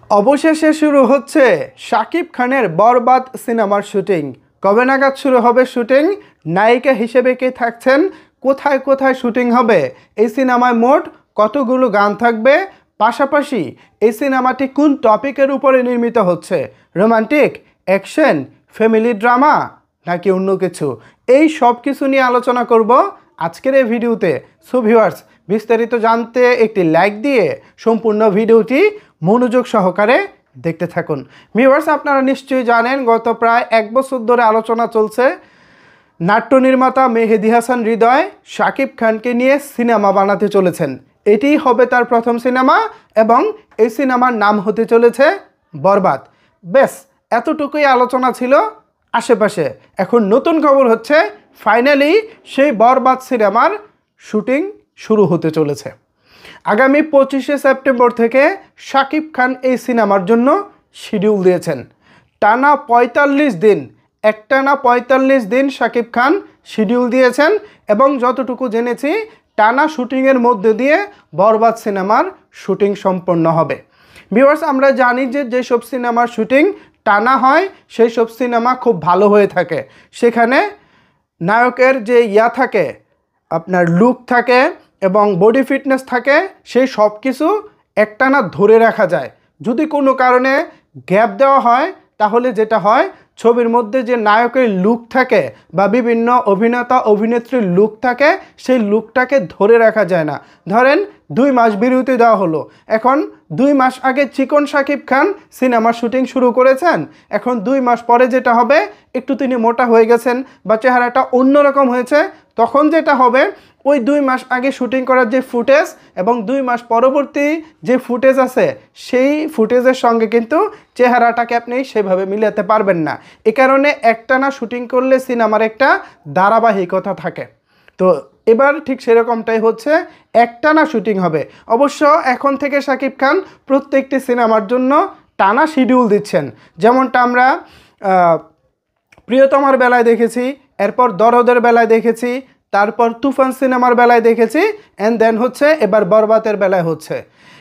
অবশেষে শুরু হচ্ছে শাকিব খানের বরবাদ সিনেমার শুটিং। কবে নাগাদ শুরু হবে শুটিং? নায়িকা হিসেবে কে থাকছেন? কোথায় কোথায় শুটিং হবে? এই সিনেমায় মোট কতগুলো গান থাকবে? পাশাপাশি এই সিনেমাটি কোন টপিকের উপরে নির্মিত হচ্ছে? রোমান্টিক, অ্যাকশন, ফ্যামিলি ড্রামা নাকি অন্য কিছু? এই সব কিছু নিয়ে আলোচনা করব আজকের এই ভিডিওতে। সো ভিউয়ার্স, বিস্তারিত জানতে একটি লাইক দিয়ে সম্পূর্ণ ভিডিওটি মনোযোগ সহকারে দেখতে থাকুন। ভিউয়ার্স, আপনারা নিশ্চয়ই জানেন গত প্রায় 1 বছর ধরে আলোচনা চলছে নাট্য নির্মাতা মেহেদী হাসান হৃদয় শাকিব খানকে নিয়ে সিনেমা বানাতে চলেছেন। এটিই হবে তার প্রথম সিনেমা এবং এই সিনেমার নাম হতে চলেছে বরবাদ। বেশ, এতটুকুই আলোচনা ছিল আশেপাশে। এখন নতুন খবর হচ্ছে ফাইনালি সেই বরবাদ সিনেমার শুটিং শুরু হতে চলেছে। আগামী 25শে সেপ্টেম্বর থেকে শাকিব খান এই সিনেমার জন্য শিডিউল দিয়েছেন। টানা 45 দিন, একটানা 45 দিন শাকিব খান শিডিউল দিয়েছেন এবং যতটুকু জেনেছি টানা শুটিংয়ের মধ্যে দিয়ে বরবাদ সিনেমার শুটিং সম্পন্ন হবে। ভিউয়ার্স, আমরা জানি যে যেসব সিনেমার শুটিং টানা হয় সেই সব সিনেমা খুব ভালো হয়ে থাকে। সেখানে নায়কের যে থাকে, আপনার লুক থাকে এবং বডি ফিটনেস থাকে, সেই সব কিছু একটানা ধরে রাখা যায়। যদি কোনো কারণে গ্যাপ দেওয়া হয় তাহলে যেটা হয়, ছবির মধ্যে যে নায়কের লুক থাকে বা বিভিন্ন অভিনেতা অভিনেত্রীর লুক থাকে সেই লুকটাকে ধরে রাখা যায় না। ধরেন 2 মাস বিরতি দেওয়া হলো, এখন 2 মাস আগে চিকন শাকিব খান সিনেমার শুটিং শুরু করেছেন, এখন 2 মাস পরে যেটা হবে একটু তিনি মোটা হয়ে গেছেন বা চেহারাটা অন্যরকম হয়েছে, তখন যেটা হবে ওই 2 মাস আগে শুটিং করার যে ফুটেজ এবং 2 মাস পরবর্তী যে ফুটেজ আছে সেই ফুটেজের সঙ্গে কিন্তু চেহারাটাকে আপনি সেভাবে মিলাতে পারবেন না। এ কারণে একটানা শুটিং করলে সিনেমার একটা ধারাবাহিকতা থাকে। তো এবার ঠিক সেরকমটাই হচ্ছে, একটানা শুটিং হবে। অবশ্য এখন থেকে শাকিব খান প্রত্যেকটি সিনেমার জন্য টানা শিডিউল দিচ্ছেন। যেমনটা আমরা প্রিয়তমার বেলায় দেখেছি, এরপর দরদের বেলায় দেখেছি, তারপর তুফান সিনেমার বেলায় দেখেছি, অ্যান্ড দেন হচ্ছে এবার বরবাদের বেলায় হচ্ছে।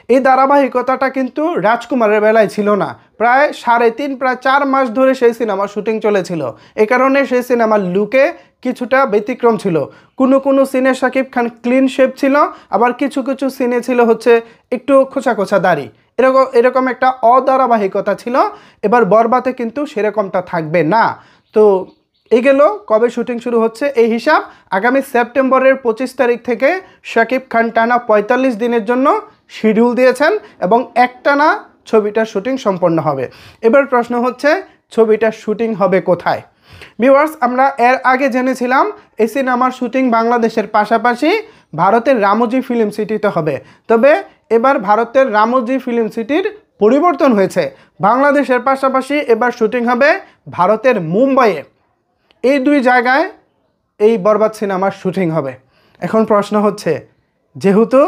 এই ধারাবাহিকতাটা কিন্তু রাজকুমারের বেলায় ছিল না। প্রায় 3.5 প্রায় 4 মাস ধরে সেই সিনেমার শুটিং চলেছিল। এ কারণে সেই সিনেমার লুকে কিছুটা ব্যতিক্রম ছিল। কোনো সিনে শাকিব খান ক্লিন শেপ ছিল, আবার কিছু কিছু সিনে ছিল হচ্ছে একটু খোঁচা খোঁচা দাড়ি, এরকম একটা অধারাবাহিকতা ছিল। এবার বরবাদে কিন্তু সেরকমটা থাকবে না। তো এই গেল কবে শুটিং শুরু হচ্ছে এই হিসাব। আগামী সেপ্টেম্বরের 25 তারিখ থেকে শাকিব খান টানা 45 দিনের জন্য শিডিউল দিয়েছেন এবং একটানা ছবিটার শুটিং সম্পন্ন হবে। এবার প্রশ্ন হচ্ছে ছবিটার শুটিং হবে কোথায়? ভিউয়ার্স, আমরা এর আগে জেনেছিলাম এই সিনেমার শুটিং বাংলাদেশের পাশাপাশি ভারতের রামোজি ফিল্ম সিটিতে হবে। তবে এবার ভারতের রামোজি ফিল্ম সিটির পরিবর্তন হয়েছে। বাংলাদেশের পাশাপাশি এবার শুটিং হবে ভারতের মুম্বাইয়ে। এই 2 জায়গায় এই বরবাদ সিনেমার শুটিং হবে। এখন প্রশ্ন হচ্ছে, যেহেতু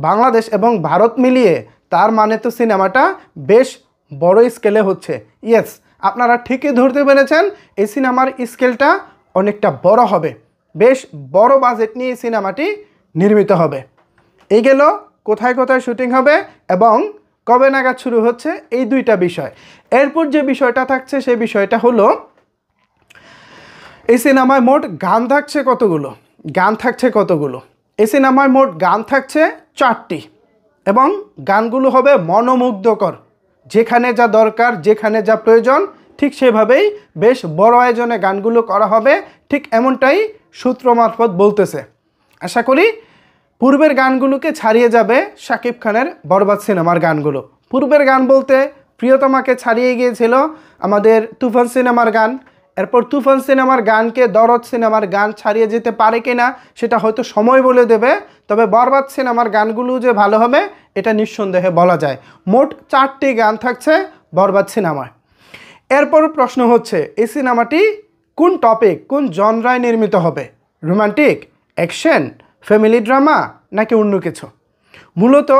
বাংলাদেশ এবং ভারত মিলিয়ে, তার মানে তো সিনেমাটা বেশ বড় স্কেলে হচ্ছে। ইয়েস, আপনারা ঠিকই ধরতে পেরেছেন, এই সিনেমার স্কেলটা অনেকটা বড় হবে। বেশ বড় বাজেট নিয়ে সিনেমাটি নির্মিত হবে। এই গেল কোথায় কোথায় শুটিং হবে এবং কবে নাগাদ শুরু হচ্ছে, এই 2টা বিষয়। এরপর যে বিষয়টা থাকছে সেই বিষয়টা হলো, এই সিনেমায় মোট গান থাকছে কতগুলো? এই সিনেমায় মোট গান থাকছে 4টি এবং গানগুলো হবে মনোমুগ্ধকর। যেখানে যা দরকার, যেখানে যা প্রয়োজন ঠিক সেভাবেই বেশ বড় আয়োজনে গানগুলো করা হবে, ঠিক এমনটাই সূত্র মারফত বলতেছে। আশা করি পূর্বের গানগুলোকে ছাড়িয়ে যাবে শাকিব খানের বরবাদ সিনেমার গানগুলো। পূর্বের গান বলতে প্রিয়তমাকে ছাড়িয়ে গিয়েছিল আমাদের তুফান সিনেমার গান। এরপর তুফান সিনেমার গানকে দরদ সিনেমার গান ছাড়িয়ে যেতে পারে কিনা সেটা হয়তো সময় বলে দেবে। তবে বরবাদ সিনেমার গানগুলো যে ভালো হবে এটা নিঃসন্দেহে বলা যায়। মোট 4টি গান থাকছে বরবাদ সিনেমায়। এরপর প্রশ্ন হচ্ছে, এই সিনেমাটি কোন টপিক, কোন জনরায় নির্মিত হবে? রোমান্টিক, অ্যাকশন, ফ্যামিলি ড্রামা নাকি অন্য কিছু? মূলত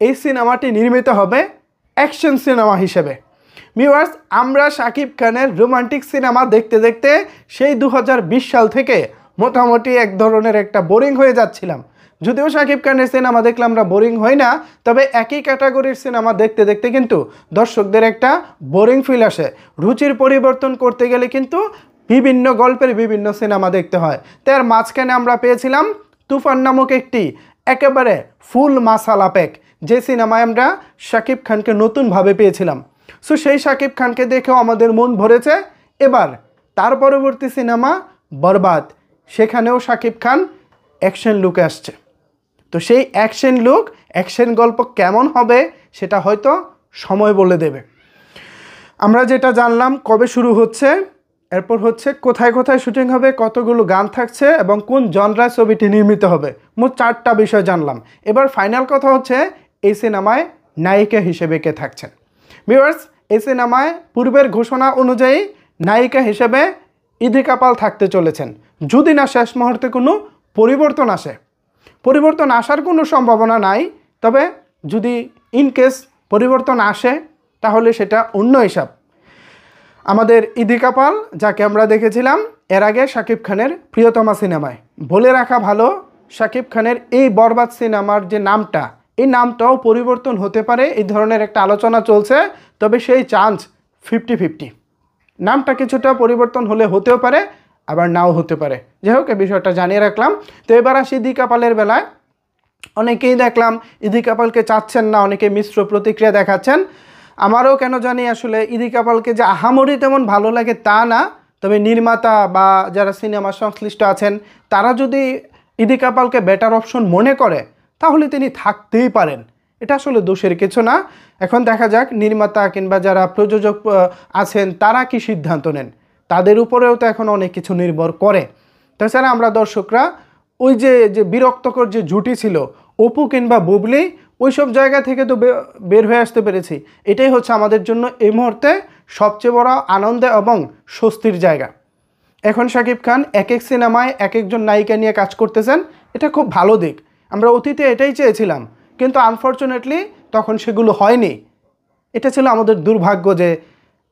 এই সিনেমাটি নির্মিত হবে অ্যাকশন সিনেমা হিসেবে। ভিউয়ার্স, আমরা শাকিব খানের রোমান্টিক সিনেমা দেখতে দেখতে সেই 2020 সাল থেকে মোটামুটি এক ধরনের একটা বোরিং হয়ে যাচ্ছিলাম। যদিও শাকিব খানের সিনেমা দেখলে আমরা বোরিং হই না, তবে একই ক্যাটাগরির সিনেমা দেখতে দেখতে কিন্তু দর্শকদের একটা বোরিং ফিল আসে। রুচির পরিবর্তন করতে গেলে কিন্তু বিভিন্ন গল্পের বিভিন্ন সিনেমা দেখতে হয়। তার মাঝখানে আমরা পেয়েছিলাম তুফান নামক একটি একেবারে ফুল মাসালা প্যাক, যে সিনেমায় আমরা শাকিব খানকে নতুনভাবে পেয়েছিলাম। সো সেই শাকিব খানকে দেখেও আমাদের মন ভরেছে। এবার তার পরবর্তী সিনেমা বরবাদ, সেখানেও শাকিব খান অ্যাকশন লুকে আসছে। তো সেই অ্যাকশন লুক, অ্যাকশন গল্প কেমন হবে সেটা হয়তো সময় বলে দেবে। আমরা যেটা জানলাম কবে শুরু হচ্ছে, এরপর হচ্ছে কোথায় কোথায় শুটিং হবে, কতগুলো গান থাকছে এবং কোন জনরায় ছবিটি নির্মিত হবে, মোট 4টা বিষয় জানলাম। এবার ফাইনাল কথা হচ্ছে এই সিনেমায় নায়িকা হিসেবে কে থাকছেন। ভিউয়ার্স, এই সিনেমায় পূর্বের ঘোষণা অনুযায়ী নায়িকা হিসেবে ইদিকা পাল থাকতে চলেছেন, যদি না শেষ মুহূর্তে কোনো পরিবর্তন আসে। পরিবর্তন আসার কোনো সম্ভাবনা নাই, তবে যদি ইনকেস পরিবর্তন আসে তাহলে সেটা অন্য হিসাব। আমাদের ইদিকা পাল, যাকে আমরা দেখেছিলাম এর আগে শাকিব খানের প্রিয়তমা সিনেমায়, বলে রাখা ভালো শাকিব খানের এই বরবাদ সিনেমার যে নামটা, এই নামটাও পরিবর্তন হতে পারে, এই ধরনের একটা আলোচনা চলছে। তবে সেই চান্স 50-50, নামটা কিছুটা পরিবর্তন হলে হতেও পারে, আবার নাও হতে পারে। যাই হোক, এই বিষয়টা জানিয়ে রাখলাম। তো এবার আসি ইদিকা পালের বেলায়। অনেকেই দেখলাম ইদিকা পালকে চাচ্ছেন না, অনেকে মিশ্র প্রতিক্রিয়া দেখাচ্ছেন। আমারও কেন জানি আসলে ইদিকা পালকে যে আহামরি তেমন ভালো লাগে তা না, তবে নির্মাতা বা যারা সিনেমা সংশ্লিষ্ট আছেন তারা যদি ইদিকা পালকে বেটার অপশন মনে করে তাহলে তিনি থাকতেই পারেন, এটা আসলে দোষের কিছু না। এখন দেখা যাক নির্মাতা কিংবা যারা প্রযোজক আছেন তারা কি সিদ্ধান্ত নেন, তাদের উপরেও তো এখন অনেক কিছু নির্ভর করে। তাছাড়া আমরা দর্শকরা ওই যে বিরক্তকর যে জুটি ছিল অপু কিংবা বুবলি, ওইসব জায়গা থেকে তো বের হয়ে আসতে পেরেছি। এটাই হচ্ছে আমাদের জন্য এই মুহূর্তে সবচেয়ে বড় আনন্দ এবং স্বস্তির জায়গা। এখন শাকিব খান এক এক সিনেমায় এক একজন নায়িকা নিয়ে কাজ করতেছেন, এটা খুব ভালো দিক। আমরা অতীতে এটাই চেয়েছিলাম, কিন্তু আনফর্চুনেটলি তখন সেগুলো হয়নি। এটা ছিল আমাদের দুর্ভাগ্য যে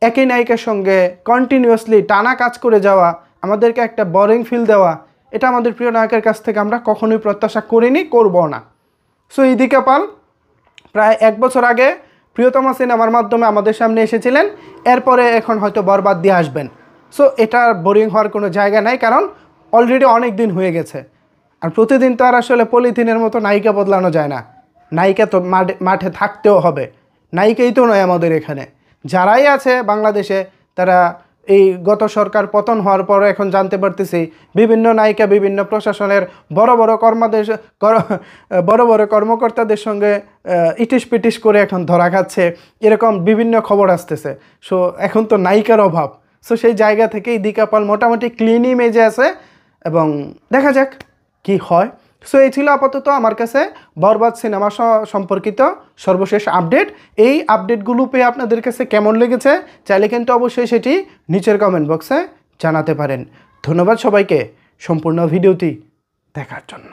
একই নায়িকার সঙ্গে কন্টিনিউয়াসলি টানা কাজ করে যাওয়া, আমাদেরকে একটা বোরিং ফিল দেওয়া, এটা আমাদের প্রিয় নায়কের কাছ থেকে আমরা কখনোই প্রত্যাশা করিনি, করবো না। সো ইদিকা পাল প্রায় 1 বছর আগে প্রিয়তমা সিনেমার মাধ্যমে আমাদের সামনে এসেছিলেন, এরপরে এখন হয়তো বরবাদ দিয়ে আসবেন। সো এটা বোরিং হওয়ার কোনো জায়গা নাই, কারণ অলরেডি অনেক দিন হয়ে গেছে। আর প্রতিদিন তো আর আসলে পলিথিনের মতো নায়িকা বদলানো যায় না, নায়িকা তো মাঠে থাকতেও হবে। নায়িকাই তো নয় আমাদের এখানে, যারাই আছে বাংলাদেশে তারা এই গত সরকার পতন হওয়ার পরে এখন জানতে পারতেছি বিভিন্ন নায়িকা বিভিন্ন প্রশাসনের বড় বড় কর্মকর্তাদের সঙ্গে ইটিস পিটিস করে এখন ধরা খাচ্ছে, এরকম বিভিন্ন খবর আসতেছে। সো এখন তো নায়িকার অভাব। সো সেই জায়গা থেকে ইদিকা পাল মোটামুটি ক্লিন ইমেজে আছে এবং দেখা যাক কি হয়। সো এই ছিল আপাতত আমার কাছে বরবাদ সিনেমা সম্পর্কিত সর্বশেষ আপডেট। এই আপডেটগুলো পেয়ে আপনাদের কাছে কেমন লেগেছে চাইলে কিন্তু অবশ্যই সেটি নিচের কমেন্ট বক্সে জানাতে পারেন। ধন্যবাদ সবাইকে সম্পূর্ণ ভিডিওটি দেখার জন্য।